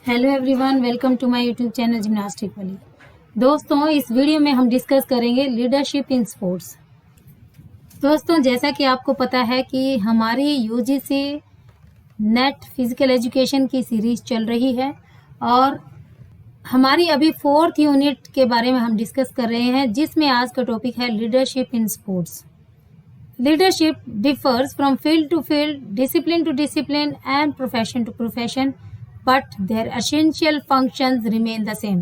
Hello everyone, welcome to my YouTube channel gymnastic वाली। दोस्तों, इस वीडियो में हम डिस्कस करेंगे लीडरशिप इन स्पोर्ट्स। दोस्तों, जैसा कि आपको पता है कि हमारी यूजीसी नेट फिजिकल एजुकेशन की सीरीज चल रही है और हमारी अभी 4th यूनिट के बारे में हम डिस्कस कर रहे हैं, जिसमें आज का टॉपिक है leadership in sports. Leadership differs from field to field, discipline to discipline and profession to profession, but their essential functions remain the same.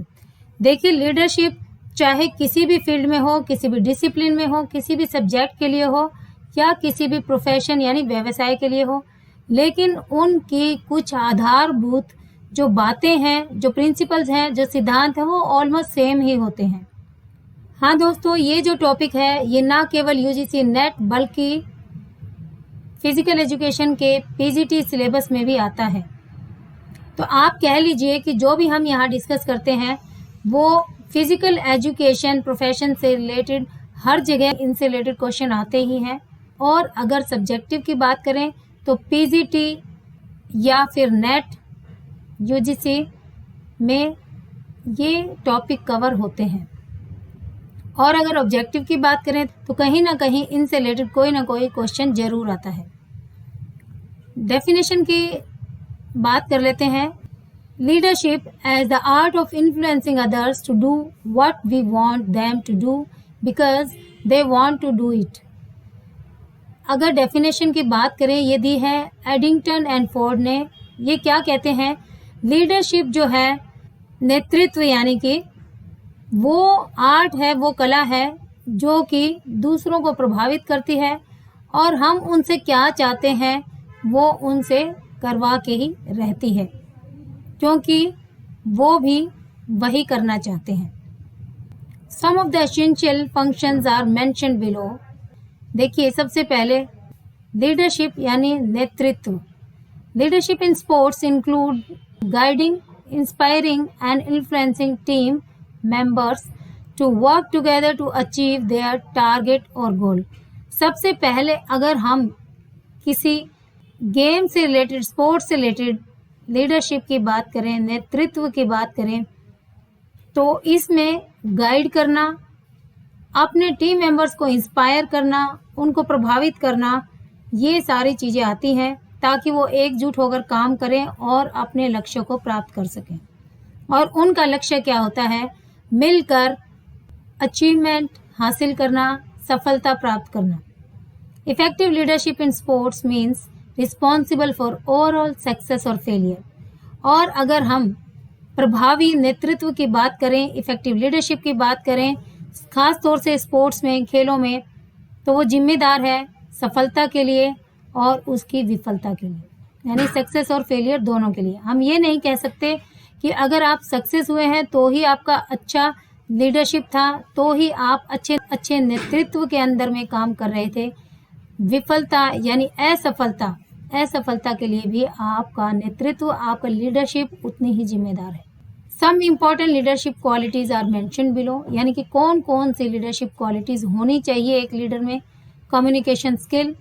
देखिए, लीडरशिप चाहे किसी भी फील्ड में हो, किसी भी डिसिप्लिन में हो, किसी भी सब्जेक्ट के लिए हो या किसी भी प्रोफेशन यानी व्यवसाय के लिए हो, लेकिन उनकी कुछ आधारभूत जो बातें हैं, जो प्रिंसिपल्स हैं, जो सिद्धांत हैं, वो ऑलमोस्ट सेम ही होते हैं। हाँ दोस्तों, ये जो टॉपिक है ये ना केवल यूजीसी नेट बल्कि फिजिकल एजुकेशन के पीजीटी सिलेबस में भी आता है। तो आप कह लीजिए कि जो भी हम यहाँ डिस्कस करते हैं वो फिजिकल एजुकेशन प्रोफेशन से रिलेटेड हर जगह इनसे रिलेटेड क्वेश्चन आते ही हैं। और अगर सब्जेक्टिव की बात करें तो पीजीटी या फिर नेट यूजीसी में ये टॉपिक कवर होते हैं। और अगर ऑब्जेक्टिव की बात करें तो कहीं ना कहीं इनसे रिलेटेड कोई ना कोई क्वेश्चन जरूर आता है। डेफिनेशन की बात कर लेते हैं। Leadership as the art of influencing others to do what we want them to do because they want to do it. अगर डेफिनेशन की बात करें, ये दी है एडिंगटन एंड फोर्ड ने। ये क्या कहते हैं? लीडरशिप जो है, नेतृत्व यानी कि वो आर्ट है, वो कला है जो कि दूसरों को प्रभावित करती है और हम उनसे क्या चाहते हैं वो उनसे करवा के ही रहती है, क्योंकि वो भी वही करना चाहते हैं। Some of the essential functions are mentioned below. देखिए, सबसे पहले लीडरशिप यानी नेतृत्व। Leadership in sports include guiding, inspiring and influencing team members to work together to achieve their target or goal। सबसे पहले अगर हम किसी गेम से रिलेटेड, स्पोर्ट्स से रिलेटेड लीडरशिप की बात करें, नेतृत्व की बात करें, तो इसमें गाइड करना, अपने टीम मेंबर्स को इंस्पायर करना, उनको प्रभावित करना, ये सारी चीज़ें आती हैं ताकि वो एकजुट होकर काम करें और अपने लक्ष्य को प्राप्त कर सकें। और उनका लक्ष्य क्या होता है? मिलकर अचीवमेंट हासिल करना, सफलता प्राप्त करना। Effective leadership in sports means responsible for overall success और फेलियर। और अगर हम प्रभावी नेतृत्व की बात करें, इफेक्टिव लीडरशिप की बात करें, खास तौर से स्पोर्ट्स में, खेलों में, तो वो जिम्मेदार है सफलता के लिए और उसकी विफलता के लिए, यानी सक्सेस और फेलियर दोनों के लिए। हम ये नहीं कह सकते कि अगर आप सक्सेस हुए हैं तो ही आपका अच्छा लीडरशिप था, तो ही आप अच्छे नेतृत्व के अंदर में काम कर रहे थे। विफलता यानी असफलता के लिए भी आपका नेतृत्व, आपका लीडरशिप उतनी ही जिम्मेदार है। Some important leadership qualities are mentioned below, यानी कि कौन कौन सी लीडरशिप क्वालिटीज होनी चाहिए एक लीडर में। कम्युनिकेशन स्किल,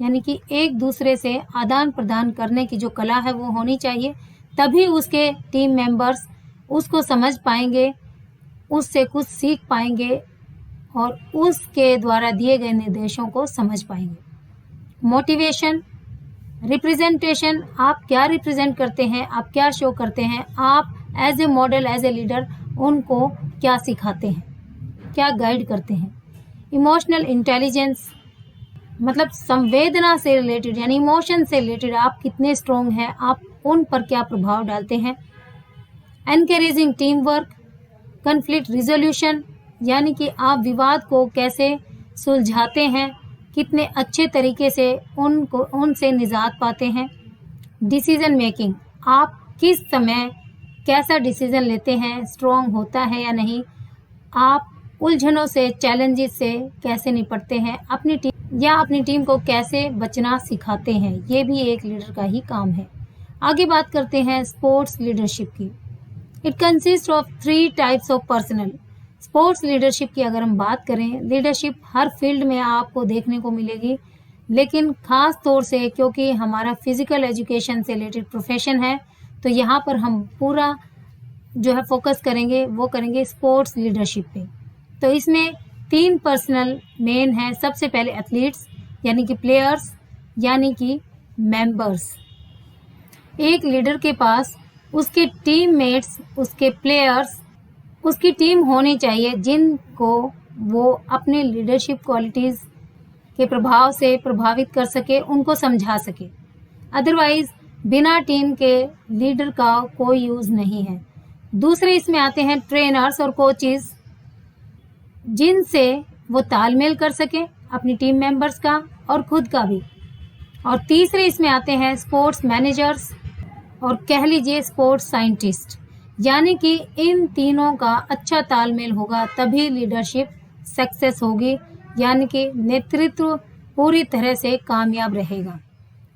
यानी कि एक दूसरे से आदान प्रदान करने की जो कला है वो होनी चाहिए, तभी उसके टीम मेंबर्स उसको समझ पाएंगे, उससे कुछ सीख पाएंगे और उसके द्वारा दिए गए निर्देशों को समझ पाएंगे। मोटिवेशन, रिप्रेजेंटेशन, आप क्या रिप्रेजेंट करते हैं, आप क्या शो करते हैं, आप as a model, as a leader उनको क्या सिखाते हैं, क्या गाइड करते हैं। इमोशनल इंटेलिजेंस, मतलब संवेदना से रिलेटेड यानी इमोशन से रिलेटेड आप कितने स्ट्रोंग हैं, आप उन पर क्या प्रभाव डालते हैं। Encouraging team work, conflict resolution, यानी कि आप विवाद को कैसे सुलझाते हैं, कितने अच्छे तरीके से उनसे निजात पाते हैं। डिसीजन मेकिंग, आप किस समय कैसा डिसीजन लेते हैं, स्ट्रोंग होता है या नहीं। आप उलझनों से, चैलेंजेस से कैसे निपटते हैं, अपनी टीम को कैसे बचना सिखाते हैं। ये भी एक लीडर का ही काम है। आगे बात करते हैं स्पोर्ट्स लीडरशिप की। It consist of 3 types of personal. Sports leadership की अगर हम बात करें, लीडरशिप हर फील्ड में आपको देखने को मिलेगी, लेकिन खास तौर से क्योंकि हमारा फिजिकल एजुकेशन से रिलेटेड प्रोफेशन है तो यहाँ पर हम पूरा जो है फोकस करेंगे वो करेंगे स्पोर्ट्स लीडरशिप पे। तो इसमें 3 पर्सनल मेन हैं। सबसे पहले एथलीट्स यानी कि प्लेयर्स यानी कि मेंबर्स। एक लीडर के पास उसके टीममेट्स, उसके प्लेयर्स, उसकी टीम होनी चाहिए जिनको वो अपने लीडरशिप क्वालिटीज़ के प्रभाव से प्रभावित कर सके, उनको समझा सके। अदरवाइज बिना टीम के लीडर का कोई यूज़ नहीं है। दूसरे इसमें आते हैं ट्रेनर्स और कोचेस, जिनसे वो तालमेल कर सके अपनी टीम मेंबर्स का और खुद का भी। और तीसरे इसमें आते हैं स्पोर्ट्स मैनेजर्स और कह लीजिए स्पोर्ट्स साइंटिस्ट, यानी कि इन तीनों का अच्छा तालमेल होगा तभी लीडरशिप सक्सेस होगी, यानी कि नेतृत्व पूरी तरह से कामयाब रहेगा।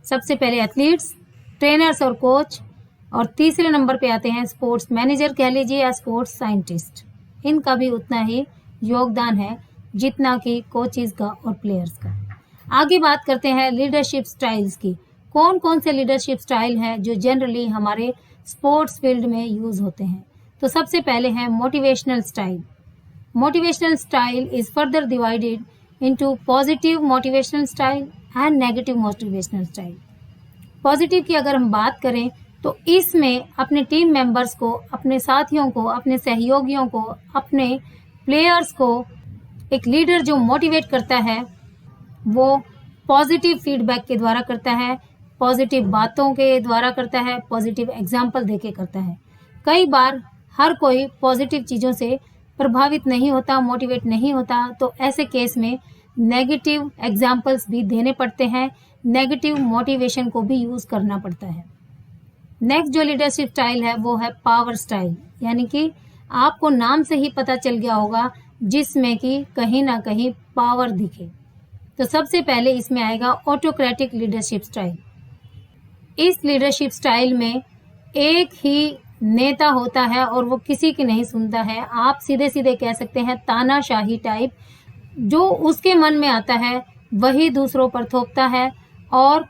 सबसे पहले एथलीट्स, ट्रेनर्स और कोच, और तीसरे नंबर पे आते हैं स्पोर्ट्स मैनेजर कह लीजिए या स्पोर्ट्स साइंटिस्ट। इनका भी उतना ही योगदान है जितना कि कोचेस का और प्लेयर्स का। आगे बात करते हैं लीडरशिप स्टाइल्स की। कौन कौन से लीडरशिप स्टाइल हैं जो जनरली हमारे स्पोर्ट्स फील्ड में यूज़ होते हैं। तो सबसे पहले है motivational style. Motivational style is further divided into positive motivational style and negative motivational style. Positive की अगर हम बात करें तो इसमें अपने टीम मेंबर्स को, अपने साथियों को, अपने सहयोगियों को, अपने प्लेयर्स को एक लीडर जो मोटिवेट करता है वो पॉजिटिव फीडबैक के द्वारा करता है, पॉजिटिव बातों के द्वारा करता है, पॉजिटिव एग्जाम्पल देके करता है। कई बार हर कोई पॉजिटिव चीज़ों से प्रभावित नहीं होता, मोटिवेट नहीं होता, तो ऐसे केस में नेगेटिव एग्जाम्पल्स भी देने पड़ते हैं, नेगेटिव मोटिवेशन को भी यूज़ करना पड़ता है। नेक्स्ट जो लीडरशिप स्टाइल है वो है पावर स्टाइल, यानी कि आपको नाम से ही पता चल गया होगा जिसमें कि कहीं ना कहीं पावर दिखे। तो सबसे पहले इसमें आएगा ऑटोक्रेटिक लीडरशिप स्टाइल। इस लीडरशिप स्टाइल में एक ही नेता होता है और वो किसी की नहीं सुनता है। आप सीधे सीधे कह सकते हैं तानाशाही टाइप, जो उसके मन में आता है वही दूसरों पर थोपता है और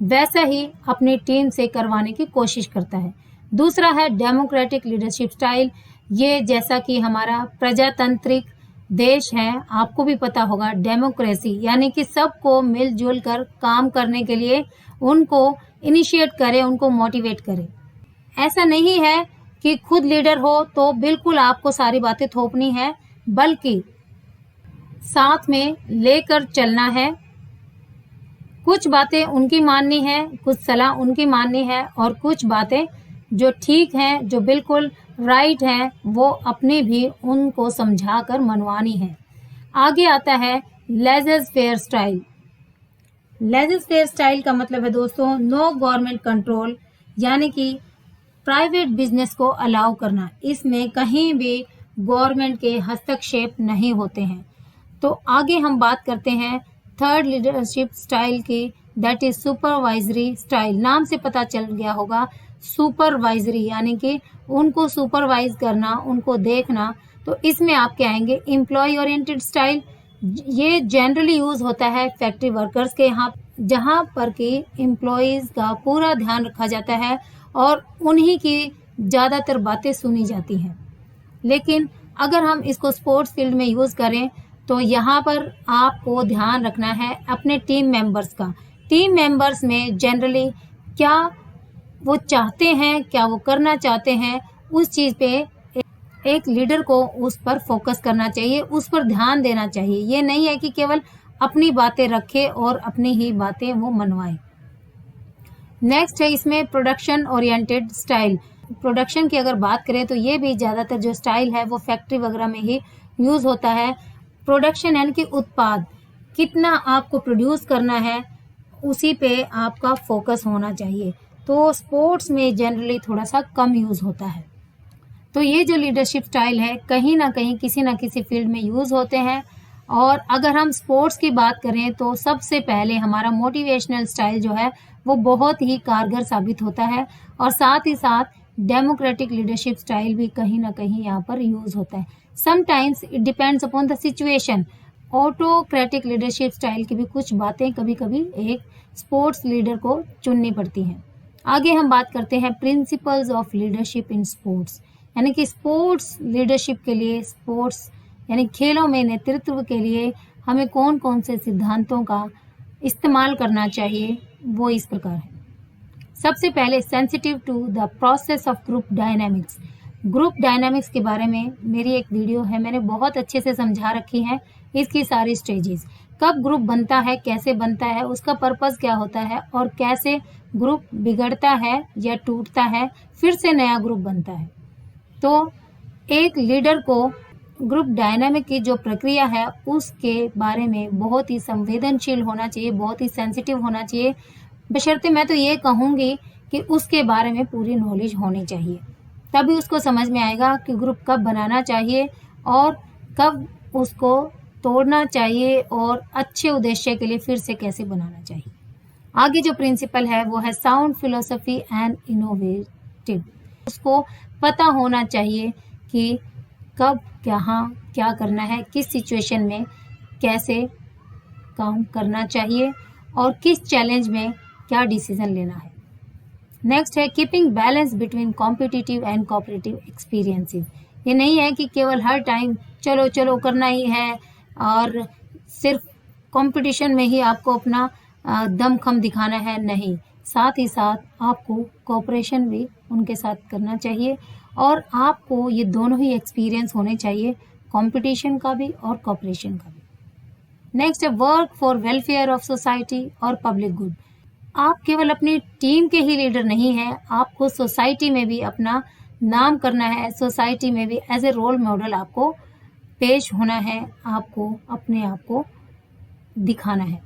वैसा ही अपनी टीम से करवाने की कोशिश करता है। दूसरा है डेमोक्रेटिक लीडरशिप स्टाइल। ये जैसा कि हमारा प्रजातांत्रिक देश है, आपको भी पता होगा, डेमोक्रेसी यानी कि सबको मिलजुल कर काम करने के लिए उनको इनिशिएट करे, उनको मोटिवेट करे। ऐसा नहीं है कि खुद लीडर हो तो बिल्कुल आपको सारी बातें थोपनी है, बल्कि साथ में लेकर चलना है। कुछ बातें उनकी माननी है, कुछ सलाह उनकी माननी है, और कुछ बातें जो ठीक हैं, जो बिल्कुल राइट हैं, वो अपनी भी उनको समझाकर मनवानी है। आगे आता है laissez faire style. Laissez faire style का मतलब है दोस्तों नो गवर्नमेंट कंट्रोल, यानी कि प्राइवेट बिजनेस को अलाउ करना। इसमें कहीं भी गवर्नमेंट के हस्तक्षेप नहीं होते हैं। तो आगे हम बात करते हैं थर्ड लीडरशिप स्टाइल की, दैट इज सुपरवाइजरी स्टाइल। नाम से पता चल गया होगा, सुपरवाइजरी यानी कि उनको सुपरवाइज करना, उनको देखना। तो इसमें आपके आएंगे एम्प्लॉय ओरिएंटेड स्टाइल। ये जनरली यूज होता है फैक्ट्री वर्कर्स के यहाँ, जहाँ पर कि एम्प्लॉयज का पूरा ध्यान रखा जाता है और उन्हीं की ज़्यादातर बातें सुनी जाती हैं। लेकिन अगर हम इसको स्पोर्ट्स फील्ड में यूज़ करें तो यहाँ पर आपको ध्यान रखना है अपने टीम मेंबर्स का। टीम मेंबर्स में जनरली क्या वो चाहते हैं, क्या वो करना चाहते हैं, उस चीज़ पे एक लीडर को उस पर फोकस करना चाहिए, उस पर ध्यान देना चाहिए। ये नहीं है कि केवल अपनी बातें रखे और अपनी ही बातें वो मनवाए। नेक्स्ट है इसमें प्रोडक्शन ओरिएंटेड स्टाइल। प्रोडक्शन की अगर बात करें तो ये भी ज़्यादातर जो स्टाइल है वो फैक्ट्री वगैरह में ही यूज़ होता है। प्रोडक्शन यानी कि उत्पाद, कितना आपको प्रोड्यूस करना है उसी पे आपका फोकस होना चाहिए। तो स्पोर्ट्स में जनरली थोड़ा सा कम यूज़ होता है। तो ये जो लीडरशिप स्टाइल है कहीं ना कहीं किसी ना किसी फील्ड में यूज़ होते हैं। और अगर हम स्पोर्ट्स की बात करें तो सबसे पहले हमारा मोटिवेशनल स्टाइल जो है वो बहुत ही कारगर साबित होता है, और साथ ही साथ डेमोक्रेटिक लीडरशिप स्टाइल भी कहीं ना कहीं यहाँ पर यूज़ होता है। Sometimes it depends upon the situation. Autocratic leadership style की भी कुछ बातें कभी कभी एक स्पोर्ट्स लीडर को चुननी पड़ती हैं। आगे हम बात करते हैं principles of leadership in sports, यानी कि स्पोर्ट्स लीडरशिप के लिए, स्पोर्ट्स यानी खेलों में नेतृत्व के लिए हमें कौन कौन से सिद्धांतों का इस्तेमाल करना चाहिए, वो इस प्रकार है। सबसे पहले sensitive to the process of group dynamics. Group dynamics के बारे में मेरी एक वीडियो है, मैंने बहुत अच्छे से समझा रखी है इसकी सारी स्टेजेस, कब ग्रुप बनता है, कैसे बनता है, उसका पर्पस क्या होता है और कैसे ग्रुप बिगड़ता है या टूटता है, फिर से नया ग्रुप बनता है। तो एक लीडर को ग्रुप डायनामिक की जो प्रक्रिया है उसके बारे में बहुत ही संवेदनशील होना चाहिए, बहुत ही सेंसिटिव होना चाहिए, बशर्ते मैं तो ये कहूँगी कि उसके बारे में पूरी नॉलेज होनी चाहिए। तभी उसको समझ में आएगा कि ग्रुप कब बनाना चाहिए और कब उसको तोड़ना चाहिए और अच्छे उद्देश्य के लिए फिर से कैसे बनाना चाहिए। आगे जो प्रिंसिपल है वो है साउंड फिलोसफी एंड इनोवेटिव। उसको पता होना चाहिए कि कब कहाँ क्या करना है, किस सिचुएशन में कैसे काम करना चाहिए और किस चैलेंज में क्या डिसीजन लेना है। नेक्स्ट है keeping balance between competitive and cooperative experiences. ये नहीं है कि केवल हर टाइम चलो चलो करना ही है और सिर्फ कंपटीशन में ही आपको अपना दमखम दिखाना है, नहीं, साथ ही साथ आपको कोऑपरेशन भी उनके साथ करना चाहिए और आपको ये दोनों ही एक्सपीरियंस होने चाहिए, कंपटीशन का भी और कोऑपरेशन का भी। नेक्स्ट है work for welfare of society और पब्लिक गुड। आप केवल अपनी टीम के ही लीडर नहीं हैं, आपको सोसाइटी में भी अपना नाम करना है, सोसाइटी में भी एज ए रोल मॉडल आपको पेश होना है, आपको अपने आप को दिखाना है।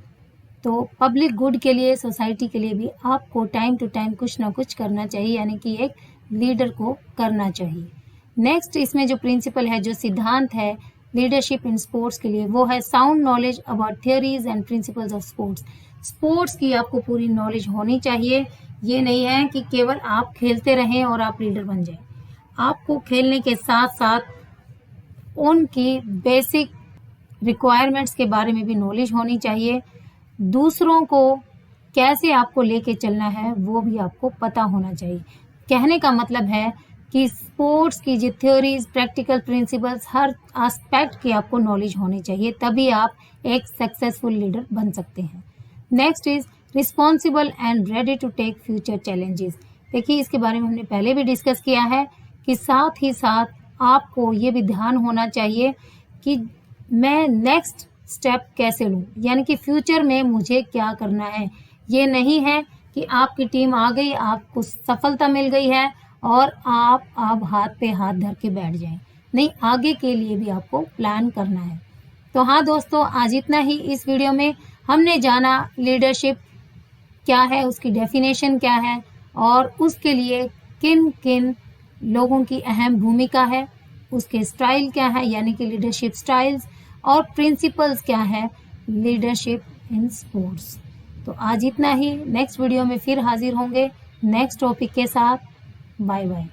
तो पब्लिक गुड के लिए, सोसाइटी के लिए भी आपको टाइम टू टाइम कुछ ना कुछ करना चाहिए, यानी कि एक लीडर को करना चाहिए। नेक्स्ट इसमें जो प्रिंसिपल है, जो सिद्धांत है लीडरशिप इन स्पोर्ट्स के लिए, वो है sound knowledge about theories and principles of sports. Sports की आपको पूरी नॉलेज होनी चाहिए। ये नहीं है कि केवल आप खेलते रहें और आप लीडर बन जाएं। आपको खेलने के साथ साथ उनकी बेसिक रिक्वायरमेंट्स के बारे में भी नॉलेज होनी चाहिए। दूसरों को कैसे आपको लेके चलना है वो भी आपको पता होना चाहिए। कहने का मतलब है कि स्पोर्ट्स की जो थ्योरीज, प्रैक्टिकल प्रिंसिपल्स, हर एस्पेक्ट की आपको नॉलेज होनी चाहिए, तभी आप एक सक्सेसफुल लीडर बन सकते हैं। Next is responsible and ready to take future challenges. देखिए इसके बारे में हमने पहले भी डिस्कस किया है कि साथ ही साथ आपको ये भी ध्यान होना चाहिए कि मैं नेक्स्ट स्टेप कैसे लूँ, यानी कि फ्यूचर में मुझे क्या करना है। ये नहीं है कि आपकी टीम आ गई, आपको सफलता मिल गई है और आप अब हाथ पे हाथ धर के बैठ जाएं। नहीं, आगे के लिए भी आपको प्लान करना है। तो हाँ दोस्तों, आज इतना ही। इस वीडियो में हमने जाना लीडरशिप क्या है, उसकी डेफिनेशन क्या है और उसके लिए किन किन लोगों की अहम भूमिका है, उसके स्टाइल क्या है, यानी कि लीडरशिप स्टाइल्स, और प्रिंसिपल्स क्या है लीडरशिप इन स्पोर्ट्स। तो आज इतना ही। नेक्स्ट वीडियो में फिर हाजिर होंगे नेक्स्ट टॉपिक के साथ। Bye bye.